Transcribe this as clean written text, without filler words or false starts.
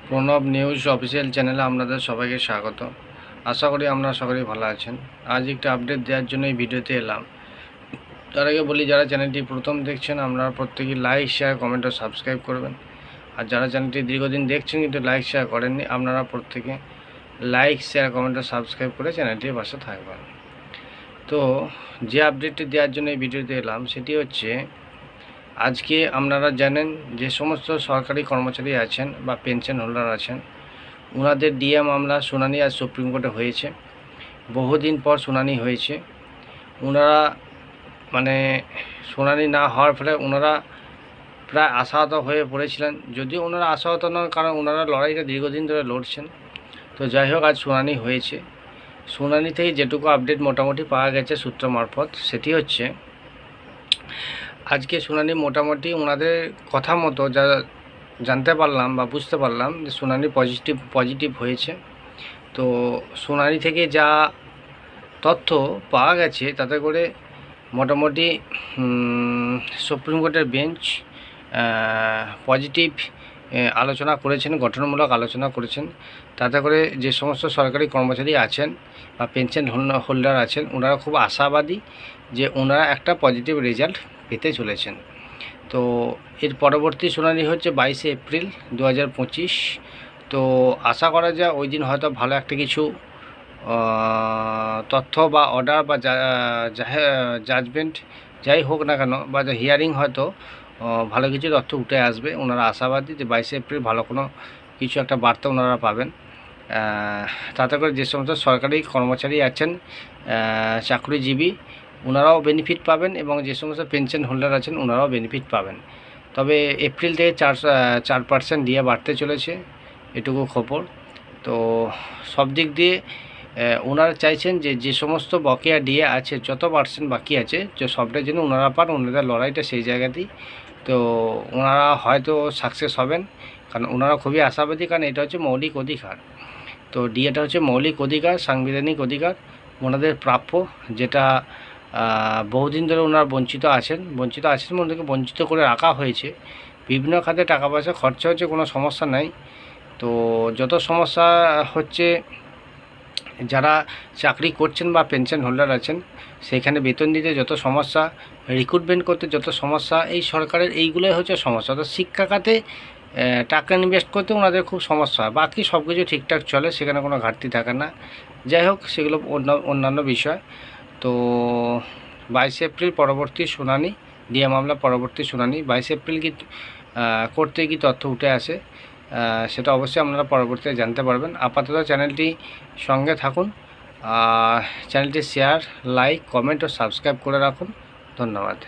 Pranab news official চ্যানেলে আপনাদের সবাইকে স্বাগত। আশা করি আপনারা সকলেই ভালো আছেন। আজ একটা আপডেট দেওয়ার জন্য এই ভিডিওতে এলাম। তার আগে বলি, যারা চ্যানেলটি প্রথম দেখছেন আপনারা প্রত্যেকেই লাইক, শেয়ার, কমেন্ট ও সাবস্ক্রাইব করবেন। আর যারা চ্যানেলটি দীর্ঘদিন দেখছেন কিন্তু লাইক, শেয়ার করেননি, আপনারা প্রত্যেকে লাইক, শেয়ার, কমেন্ট ও সাবস্ক্রাইব করে চ্যানেলটির পাশে থাকবেন। তো যে আপডেটটি দেওয়ার জন্য এই ভিডিওতে এলাম সেটি হচ্ছে, আজকে আপনারা জানেন যে সমস্ত সরকারি কর্মচারী আছেন বা পেনশন হোল্ডার আছেন, ওনাদের ডিএ মামলা শুনানি আজ সুপ্রিম কোর্টে হয়েছে। বহুদিন পর শুনানি হয়েছে। ওনারা শুনানি না হওয়ার ফলে ওনারা প্রায় আশাহত হয়ে পড়েছিলেন। যদিও ওনারা আশাহত নন, কারণ ওনারা লড়াইটা দীর্ঘদিন ধরে লড়ছেন। তো যাই হোক, আজ শুনানি হয়েছে। শুনানি থেকে যেটুকু আপডেট মোটামুটি পাওয়া গেছে সূত্র মারফত, সেটি হচ্ছে আজকে শুনানি মোটামুটি ওনাদের কথা মতো যা জানতে পারলাম বা বুঝতে পারলাম যে শুনানি পজিটিভ হয়েছে। তো শুনানি থেকে যা তথ্য পাওয়া গেছে তাতে করে মোটামুটি সুপ্রিম কোর্টের বেঞ্চ পজিটিভ আলোচনা করেছেন, গঠনমূলক আলোচনা করেছেন। তাতে করে যে সমস্ত সরকারি কর্মচারী আছেন বা পেনশন হোল্ডার আছেন, ওনারা খুব আশাবাদী যে ওনারা একটা পজিটিভ রেজাল্ট পেতে চলেছেন। তো এর পরবর্তী শুনানি হচ্ছে 22 এপ্রিল 2025। তো আশা করা যায় ওই দিন হয়তো ভালো একটা কিছু তথ্য বা অর্ডার বা জাজমেন্ট যাই হোক না কেন, বা হিয়ারিং হয়তো ভালো কিছু তথ্য উঠে আসবে। ওনারা আশাবাদী যে 22 এপ্রিল ভালো কোনো কিছু একটা বার্তা ওনারা পাবেন। তাতে করে যে সমস্ত সরকারি কর্মচারী আছেন, চাকরিজীবী, ওনারাও বেনিফিট পাবেন এবং যে সমস্ত পেনশন হোল্ডার আছেন ওনারাও বেনিফিট পাবেন। তবে এপ্রিল থেকে 4% দিয়ে বাড়তে চলেছে, এটুকু খবর। তো সব দিক দিয়ে ওনারা চাইছেন যে সমস্ত বকেয়া ডিএ আছে, যত পার্সেন্ট বাকি আছে, যে সবটাই যেন ওনারা পান। ওনাদের লড়াইটা সেই জায়গাতেই। তো ওনারা হয়তো সাকসেস হবেন, কারণ ওনারা খুবই আশাবাদী, কারণ এটা হচ্ছে মৌলিক অধিকার। তো ডিএটা হচ্ছে মৌলিক অধিকার, সাংবিধানিক অধিকার, ওনাদের প্রাপ্য, যেটা বহুদিন ধরে ওনারা বঞ্চিত আছেন ওনাদেরকে বঞ্চিত করে রাখা হয়েছে। বিভিন্ন খাতে টাকা পয়সা খরচা হচ্ছে, কোনো সমস্যা নাই। তো যত সমস্যা হচ্ছে, যারা চাকরি করছেন বা পেনশন হোল্ডার আছেন সেখানে বেতন দিতে যত সমস্যা, রিক্রুটমেন্ট করতে যত সমস্যা, এই সরকারের এইগুলোই হচ্ছে সমস্যা। তো শিক্ষা খাতে টাকা ইনভেস্ট করতে ওনাদের খুব সমস্যা হয়। বাকি সব কিছু ঠিকঠাক চলে, সেখানে কোনো ঘাটতি থাকে না। যাই হোক, সেগুলো অন্যান্য বিষয়। তো 22 এপ্রিল পরবর্তী শুনানি, ডিএ মামলা পরবর্তী শুনানি। 22 এপ্রিল কি করতে কি তথ্য উঠে আসে সেটা অবশ্যই আপনারা পরবর্তীতে জানতে পারবেন। আপাতত চ্যানেলটি সঙ্গে থাকুন, চ্যানেলটি শেয়ার, লাইক, কমেন্ট ও সাবস্ক্রাইব করে রাখুন। ধন্যবাদ।